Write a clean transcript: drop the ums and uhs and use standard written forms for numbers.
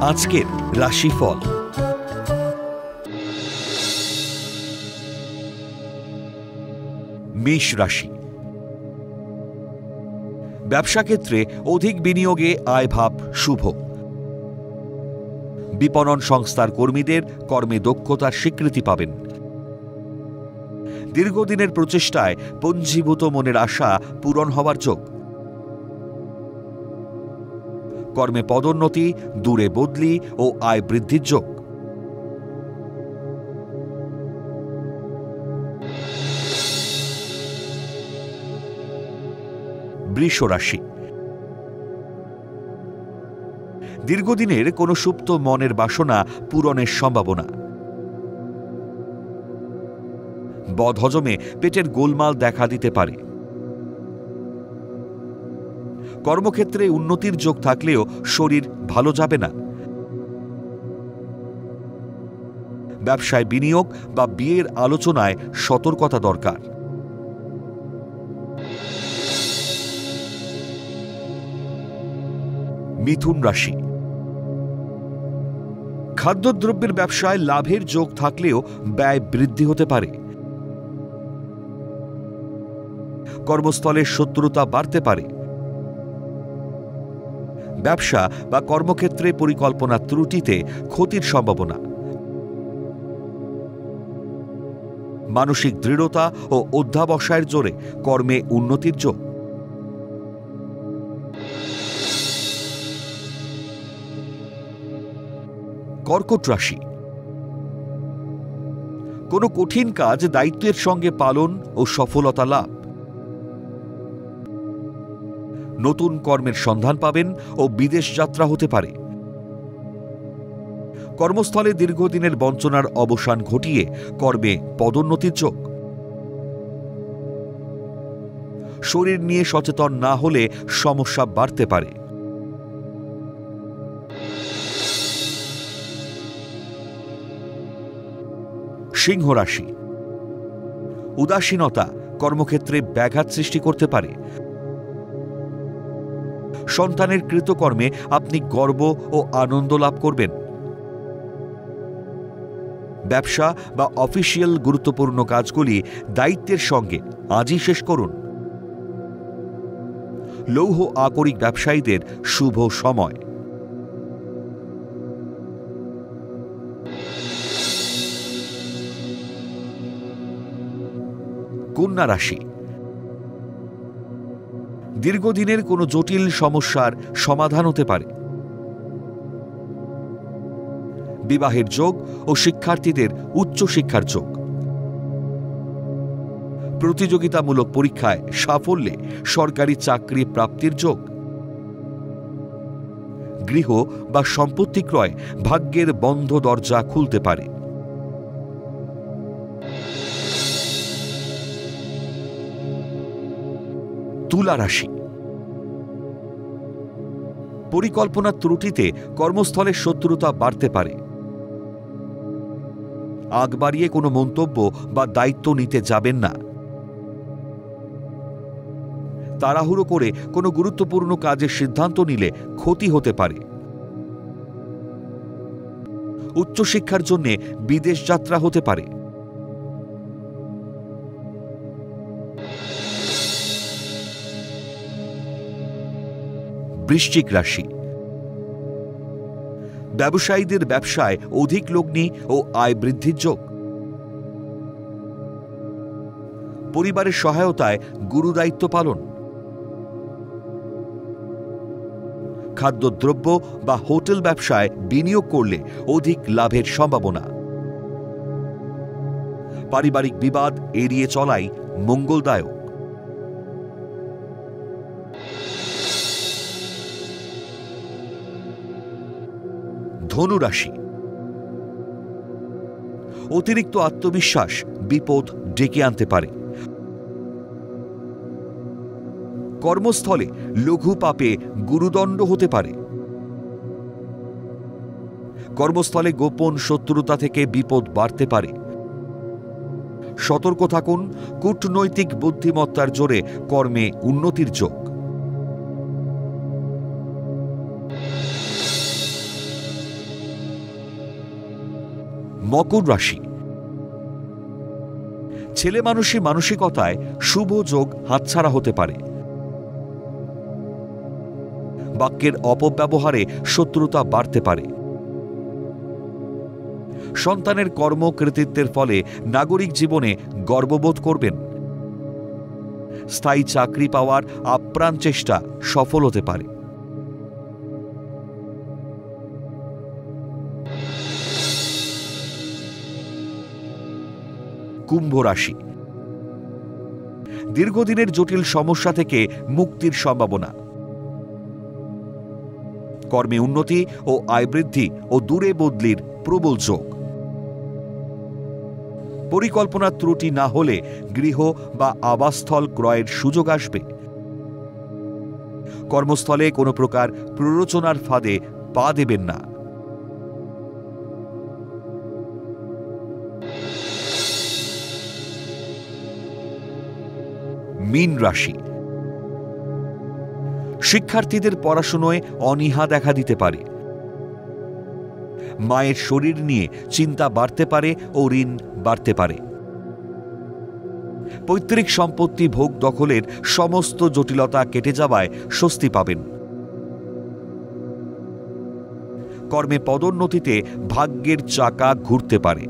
আজকের রাশিফল। মেষ রাশি। ব্যবসা ক্ষেত্রে অধিক বিনিয়োগে আয় ভাব শুভ। বিপণন সংস্থার কর্মীদের কর্মে দক্ষতার স্বীকৃতি পাবেন। দীর্ঘদিনের প্রচেষ্টায় পঞ্জীভূত মনের আশা পূরণ হওয়ার যোগ। কর্মে পদোন্নতি, দূরে বদলি ও আয় বৃদ্ধির যোগ। বৃষ রাশি। দীর্ঘদিনের কোনো সুপ্ত মনের বাসনা পূরণের সম্ভাবনা। বদহজমে পেটের গোলমাল দেখা দিতে পারে। কর্মক্ষেত্রে উন্নতির যোগ থাকলেও শরীর ভালো যাবে না। ব্যবসায় বিনিয়োগ বা বিয়ের আলোচনায় সতর্কতা দরকার। মিথুন রাশি। খাদ্যদ্রব্যের ব্যবসায় লাভের যোগ থাকলেও ব্যয় বৃদ্ধি হতে পারে। কর্মস্থলের শত্রুতা বাড়তে পারে। ব্যবসা বা কর্মক্ষেত্রে পরিকল্পনা ত্রুটিতে ক্ষতির সম্ভাবনা। মানসিক দৃঢ়তা ও অধ্যাবসায়ের জোরে কর্মে উন্নতির যোগ। কর্কট রাশি। কোনো কঠিন কাজ দায়িত্বের সঙ্গে পালন ও সফলতা লাভ। নতুন কর্মের সন্ধান পাবেন ও বিদেশ যাত্রা হতে পারে। কর্মস্থলে দীর্ঘদিনের বঞ্চনার অবসান ঘটিয়ে কর্মে পদোন্নতির যোগ। শরীর নিয়ে সচেতন না হলে সমস্যা বাড়তে পারে। সিংহ রাশি। উদাসীনতা কর্মক্ষেত্রে ব্যাঘাত সৃষ্টি করতে পারে। সন্তানের কৃতকর্মে আপনি গর্ব ও আনন্দ লাভ করবেন। ব্যবসা বা অফিসিয়াল গুরুত্বপূর্ণ কাজগুলি দায়িত্বের সঙ্গে আজই শেষ করুন। লৌহ আকরিক ব্যবসায়ীদের শুভ সময়। কন্যা রাশি। দীর্ঘদিনের কোনো জটিল সমস্যার সমাধান হতে পারে। বিবাহের যোগ ও শিক্ষার্থীদের উচ্চশিক্ষার যোগ। প্রতিযোগিতামূলক পরীক্ষায় সাফল্যে সরকারি চাকরি প্রাপ্তির যোগ। গৃহ বা সম্পত্তি ক্রয় ভাগ্যের বন্ধ দরজা খুলতে পারে। তুলা রাশি। পরিকল্পনার ত্রুটিতে কর্মস্থলের শত্রুতা বাড়তে পারে। আগ বাড়িয়ে কোনো মন্তব্য বা দায়িত্ব নিতে যাবেন না। তাড়াহুড়ো করে কোনো গুরুত্বপূর্ণ কাজের সিদ্ধান্ত নিলে ক্ষতি হতে পারে। উচ্চশিক্ষার জন্য বিদেশ যাত্রা হতে পারে। বৃশ্চিক রাশি। ব্যবসায়ীদের ব্যবসায় অধিক লগ্নি ও আয় বৃদ্ধির যোগ। পরিবারের সহায়তায় গুরুদায়িত্ব পালন। খাদ্যদ্রব্য বা হোটেল ব্যবসায় বিনিয়োগ করলে অধিক লাভের সম্ভাবনা। পারিবারিক বিবাদ এড়িয়ে চলাই মঙ্গলদায়ক। ধনু রাশি। অতিরিক্ত আত্মবিশ্বাস বিপদ ডেকে আনতে পারে। কর্মস্থলে লঘু পাপে গুরুদণ্ড হতে পারে। কর্মস্থলে গোপন শত্রুতা থেকে বিপদ বাড়তে পারে। সতর্ক থাকুন, কূটনৈতিক বুদ্ধিমত্তার জোরে কর্মে উন্নতির যোগ। মকর রাশি, ছেলে মানুষের মানসিকতায় শুভ যোগ হাতছাড়া হতে পারে। বাক্যের অপব্যবহারে শত্রুতা বাড়তে পারে। সন্তানের কর্মকৃতিত্বের ফলে নাগরিক জীবনে গর্ববোধ করবেন। স্থায়ী চাকরি পাওয়ার আপ্রাণ চেষ্টা সফল হতে পারে। কুম্ভ রাশি, দীর্ঘদিনের জটিল সমস্যা থেকে মুক্তির সম্ভাবনা। কর্মে উন্নতি ও আয় বৃদ্ধি ও দূরে বদলির প্রবল যোগ। পরিকল্পনার ত্রুটি না হলে গৃহ বা আবাসস্থল ক্রয়ের সুযোগ আসবে। কর্মস্থলে কোনো প্রকার প্ররোচনার ফাঁদে পা দেবেন না। মীন রাশি, শিক্ষার্থীদের পড়াশোনায় অনীহা দেখা দিতে পারে। মায়ের শরীর নিয়ে চিন্তা বাড়তে পারে ও ঋণ বাড়তে পারে। পৈতৃক সম্পত্তি ভোগ দখলের সমস্ত জটিলতা কেটে যাওয়ায় স্বস্তি পাবেন। কর্মে পদোন্নতিতে ভাগ্যের চাকা ঘুরতে পারে।